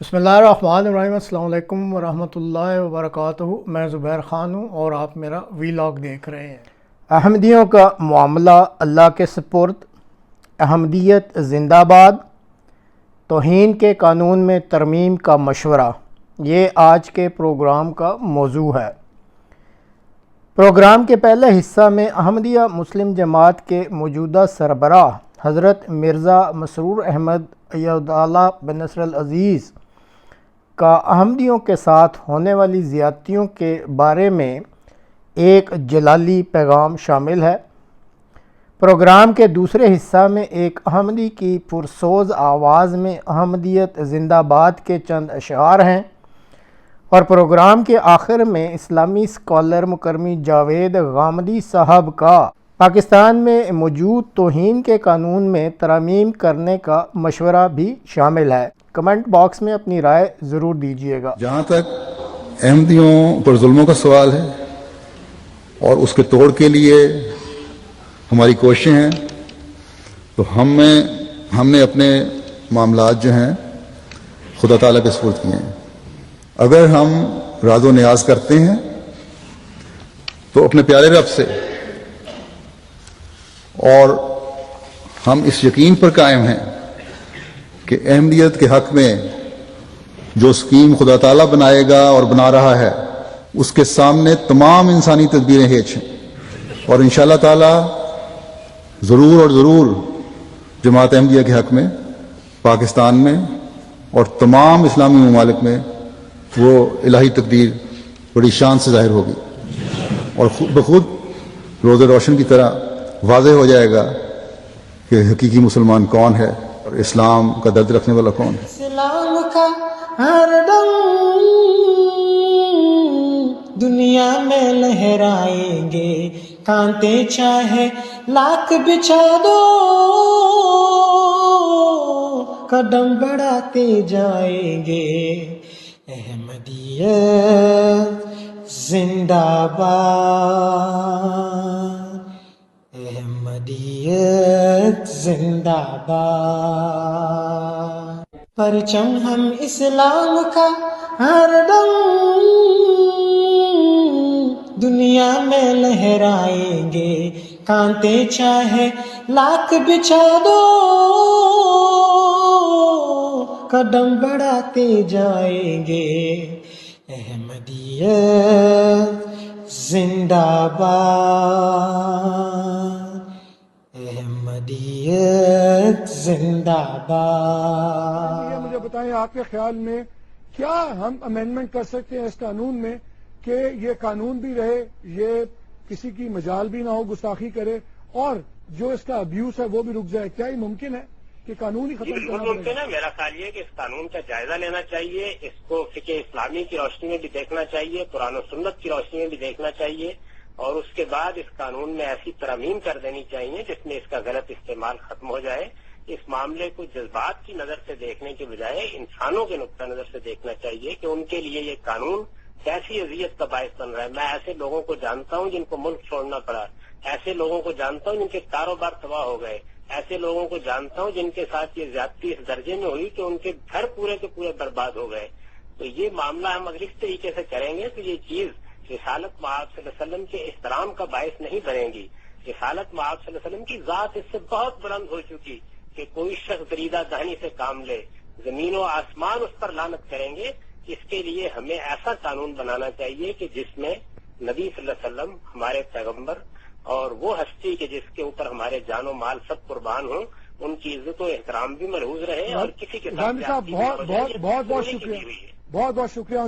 बिस्मिल्लाहिर्रहमानिर्रहीम। अस्सलाम वालेकुम वरहमतुल्लाहि वबरकातुहू। मैं ज़ुबैर ख़ान हूँ और आप मेरा वीलॉग देख रहे हैं। अहमदियों का मामला अल्लाह के सुपुर्द। अहमदियत ज़िंदाबाद। तौहीन के कानून में तरमीम का मशवरा, ये आज के प्रोग्राम का मौजू है। प्रोग्राम के पहले हिस्सा में अहमदिया मुस्लिम जमात के मौजूदा सरबराह हज़रत मिर्ज़ा मसरूर अहमद अय्यदुल्लाह बिन नस्र अल अज़ीज़ का अहमदियों के साथ होने वाली ज़्यादतियों के बारे में एक जलाली पैगाम शामिल है। प्रोग्राम के दूसरे हिस्सा में एक अहमदी की पुरसोज़ आवाज़ में अहमदियत ज़िंदाबाद के चंद अशआर हैं और प्रोग्राम के आखिर में इस्लामी स्कॉलर मुकर्रमी जावेद गामदी साहब का पाकिस्तान में मौजूद तौहीन के कानून में तरमीम करने का मशवरा भी शामिल है। कमेंट बॉक्स में अपनी राय ज़रूर दीजिएगा। जहाँ तक अहमदियों पर जुल्मों का सवाल है और उसके तोड़ के लिए हमारी कोशिशें हैं, तो हमने अपने मामलात जो हैं खुदा ताला के सुपुर्द किए हैं। अगर हम राज़ो नियाज करते हैं तो अपने प्यारे रब से, और हम इस यकीन पर कायम हैं कि अहमदियत के हक में जो स्कीम खुदा ताला बनाएगा और बना रहा है उसके सामने तमाम इंसानी तदबीरें हेच हैं, और इंशाअल्लाह ताला ज़रूर जमात अहमदिया के हक में पाकिस्तान में और तमाम इस्लामी ममालिक में वो इलाही तकदीर बड़ी शान से ज़ाहिर होगी और खुद बखुद रोज़े रोशन की तरह वाज़ेह हो जाएगा कि हकीकी मुसलमान कौन है और इस्लाम का दर्द रखने वाला कौन है। इस्लाम का हरदम दुनिया में लहराएंगे, कांटे चाहे लाख बिछा दो, कदम बढ़ाते जाएंगे। अहमदियत जिंदाबाद, अहमदियत जिंदाबाद। परचम हम इस्लाम का हरदम दुनिया में लहराएंगे, कांटे चाहे लाख बिछा दो, कदम बढ़ाते जाएंगे। अहमदियत जिंदाबाद, अहमदियत जिंदाबाद। ये मुझे बताएं, आपके ख्याल में क्या हम अमेंडमेंट कर सकते हैं इस कानून में कि ये कानून भी रहे, ये किसी की मजाल भी ना हो गुस्ताखी करे, और जो इसका अब्यूज है वो भी रुक जाए? क्या ये मुमकिन है कि कानून ही खत्म करना पड़ेगा? मुमकिन है। मेरा ख्याल ये कि इस कानून का जायजा लेना चाहिए, इसको फिके इस्लामी की रोशनी में भी देखना चाहिए, कुरान और सुन्नत की रोशनी में भी देखना चाहिए, और उसके बाद इस कानून में ऐसी तरमीम कर देनी चाहिए जिसमें इसका गलत इस्तेमाल खत्म हो जाए। इस मामले को जज्बात की नजर से देखने के बजाय इंसानों के नुक्ता नजर से देखना चाहिए कि उनके लिए ये कानून कैसी अजियत का बायस बन रहा है। मैं ऐसे लोगों को जानता हूं जिनको मुल्क छोड़ना पड़ा, ऐसे लोगों को जानता हूं जिनके कारोबार तबाह हो गए, ऐसे लोगों को जानता हूं जिनके साथ ये ज्यादती इस दर्जे में हुई कि उनके घर पूरे के पूरे बर्बाद हो गए। तो ये मामला हम अगर इस तरीके से करेंगे तो ये चीज रिसालत मआब सल्लल्लाहु अलैहि वसल्लम के एहतराम का बायस नहीं बनेगी। रिसालत मआब सल्लल्लाहु अलैहि वसल्लम की जात इससे बहुत बुलंद हो चुकी कि कोई शख्स दरीदा दानी से काम ले, जमीन और आसमान उस पर लानत करेंगे। इसके लिए हमें ऐसा कानून बनाना चाहिए कि जिसमें नबी सल्लल्लाहु अलैहि वसल्लम हमारे पैगंबर और वो हस्ती के जिसके ऊपर हमारे जानो माल सब कुर्बान हो, उनकी इज्जत और एहतराम भी मलहूज रहे और किसी के साथ बहुत शुक्रिया।